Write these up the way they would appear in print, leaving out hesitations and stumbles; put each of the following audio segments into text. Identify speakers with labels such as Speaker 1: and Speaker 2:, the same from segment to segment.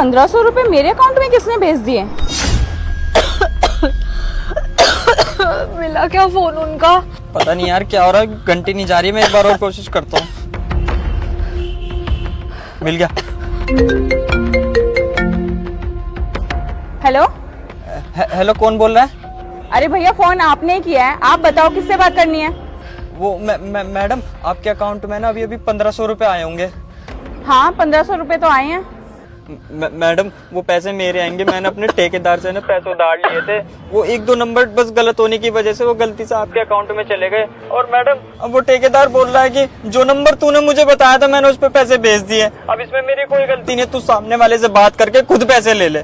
Speaker 1: 1500 रुपए मेरे अकाउंट में किसने भेज दिए?
Speaker 2: मिला क्या फोन उनका?
Speaker 3: पता नहीं यार क्या हो रहा है, घंटी नहीं जा रही है। मैं एक बार और कोशिश करता हूँ। मिल गया।
Speaker 1: हेलो
Speaker 3: हेलो, कौन बोल रहा है?
Speaker 1: अरे भैया फोन आपने ही किया है, आप बताओ किससे बात करनी है?
Speaker 3: वो मैडम, आपके अकाउंट में ना अभी 1500 रुपए आए होंगे।
Speaker 1: हाँ 1500 रुपए तो आए हैं।
Speaker 3: मैडम वो पैसे मेरे आएंगे। मैंने अपने ठेकेदार से ना पैसे उधार लिए थे। वो 1-2 नंबर बस गलत होने की वजह से वो गलती से आपके अकाउंट में चले गए। और मैडम अब वो ठेकेदार बोल रहा है कि जो नंबर तूने मुझे बताया था मैंने उस पर पैसे भेज दिए। अब इसमें मेरी कोई गलती नहीं, तू सामने वाले से बात करके खुद पैसे ले ले।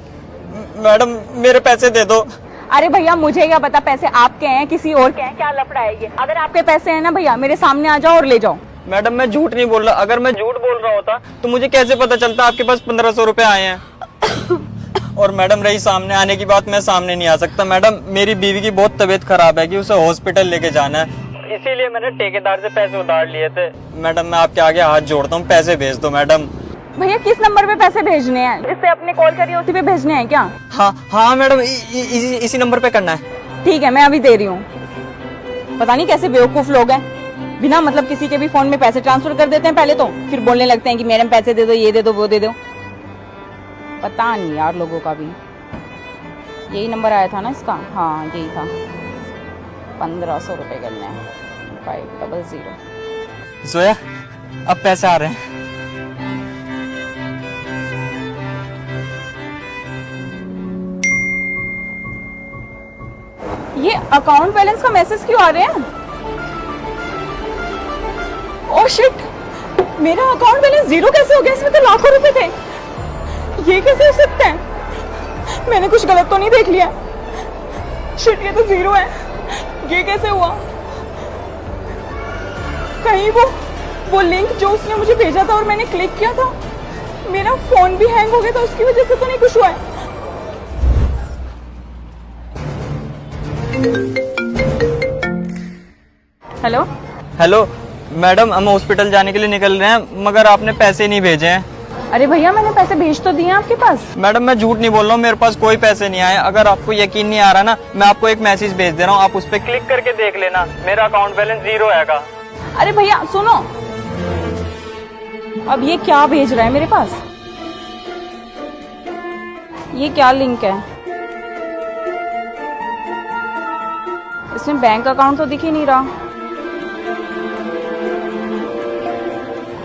Speaker 3: मैडम मेरे पैसे दे दो।
Speaker 1: अरे भैया मुझे क्या पता पैसे आपके हैं किसी और के हैं, क्या लफड़ा है ये? अगर आपके पैसे हैं ना भैया मेरे सामने आ जाओ और ले जाओ।
Speaker 3: मैडम मैं झूठ नहीं बोल रहा। अगर मैं झूठ बोल रहा होता तो मुझे कैसे पता चलता आपके पास 1500 रुपए आए हैं? और मैडम रही सामने आने की बात, मैं सामने नहीं आ सकता। मैडम मेरी बीवी की बहुत तबीयत खराब है कि उसे हॉस्पिटल लेके जाना है, इसीलिए मैंने ठेकेदार से पैसे उधार लिए थे। मैडम मैं आपके आगे हाथ जोड़ता हूँ, पैसे भेज दो मैडम।
Speaker 1: भैया किस नंबर पे पैसे भेजने हैं? जिससे आपने कॉल करी है उसी पे भेजने हैं क्या?
Speaker 3: हाँ मैडम, इसी नंबर पे करना है।
Speaker 1: ठीक है मैं अभी दे रही हूँ। पता नहीं कैसे बेवकूफ लोग हैं, बिना मतलब किसी के भी फोन में पैसे ट्रांसफर कर देते हैं पहले तो, फिर बोलने लगते हैं कि मैडम पैसे दे दो, ये दे दो, वो दे दो। पता नहीं यार लोगों का भी। यही नंबर आया था ना इसका? हाँ यही था। 1500 रुपए करने हैं। 500।
Speaker 3: जोया अब पैसे आ रहे हैं।
Speaker 1: ये अकाउंट बैलेंस का मैसेज क्यों आ रहे हैं? ओह शिट, मेरा अकाउंट बैलेंस जीरो कैसे हो गया? इसमें तो लाखों रुपए थे। ये कैसे हो सकता है? मैंने कुछ गलत तो नहीं देख लिया? शिट ये तो जीरो है। ये कैसे हुआ? कहीं वो लिंक जो उसने मुझे भेजा था और मैंने क्लिक किया था, मेरा फोन भी हैंग हो गया था, उसकी वजह से तो नहीं कुछ हुआ है? हेलो
Speaker 3: हेलो मैडम, हम हॉस्पिटल जाने के लिए निकल रहे हैं मगर आपने पैसे नहीं भेजे हैं।
Speaker 1: अरे भैया मैंने पैसे भेज तो दिए आपके पास।
Speaker 3: मैडम मैं झूठ नहीं बोल रहा हूँ, मेरे पास कोई पैसे नहीं आए। अगर आपको यकीन नहीं आ रहा ना, मैं आपको एक मैसेज भेज दे रहा हूँ, आप उस पर क्लिक करके देख लेना। मेरा अकाउंट बैलेंस जीरो हैगा।
Speaker 1: अरे भैया सुनो, अब ये क्या भेज रहा है मेरे पास? ये क्या लिंक है? इसमें बैंक अकाउंट तो दिख ही नहीं रहा।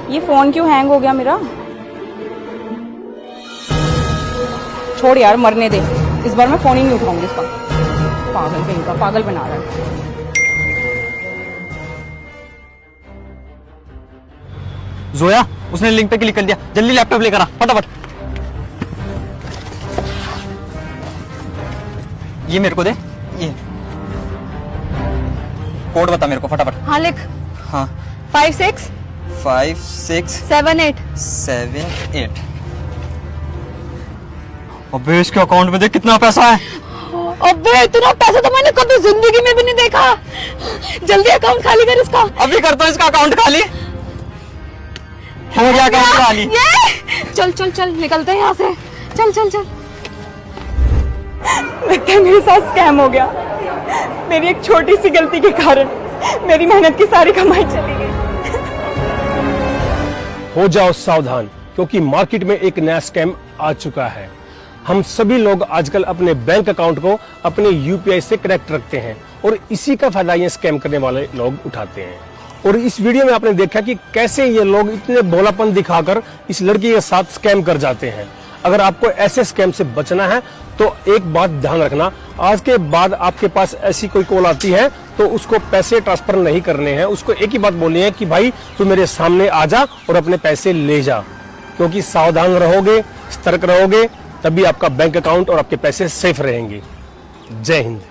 Speaker 1: ये फोन क्यों हैंग हो गया मेरा? छोड़ यार मरने दे, इस बार मैं फोन ही नहीं उठाऊंगी इसका। पागल कहीं का, पागल बना रहा है।
Speaker 3: जोया उसने लिंक पे क्लिक कर दिया, जल्दी लैपटॉप लेकर आ फटाफट। ये मेरे को दे, ये कोड बता मेरे को फटाफट।
Speaker 2: हाँ लिख।
Speaker 3: हाँ
Speaker 2: 5678।
Speaker 3: अबे इसके अकाउंट में देख कितना पैसा है।
Speaker 2: अबे इतना पैसा तो मैंने कभी जिंदगी में भी नहीं देखा। जल्दी अकाउंट खाली कर इसका।
Speaker 3: अभी करता हूँ इसका अकाउंट खाली। हो गया अकाउंट खाली।
Speaker 2: चल चल चल निकलते हैं यहाँ से। चल चल चल।
Speaker 1: लगता है मेरे साथ स्कैम हो गया। मेरी एक छोटी सी गलती के कारण मेरी मेहनत की सारी कमाई चली गई।
Speaker 4: हो जाओ सावधान, क्योंकि मार्केट में एक नया स्कैम आ चुका है। हम सभी लोग आजकल अपने बैंक अकाउंट को अपने यूपीआई से कनेक्ट रखते हैं और इसी का फायदा ये स्कैम करने वाले लोग उठाते हैं। और इस वीडियो में आपने देखा कि कैसे ये लोग इतने भोलापन दिखाकर इस लड़की के साथ स्कैम कर जाते हैं। अगर आपको ऐसे स्कैम से बचना है तो एक बात ध्यान रखना, आज के बाद आपके पास ऐसी कोई कॉल आती है तो उसको पैसे ट्रांसफर नहीं करने हैं। उसको एक ही बात बोलनी है कि भाई तू मेरे सामने आ जा और अपने पैसे ले जा। क्योंकि सावधान रहोगे, सतर्क रहोगे, तभी आपका बैंक अकाउंट और आपके पैसे सेफ रहेंगे। जय हिंद।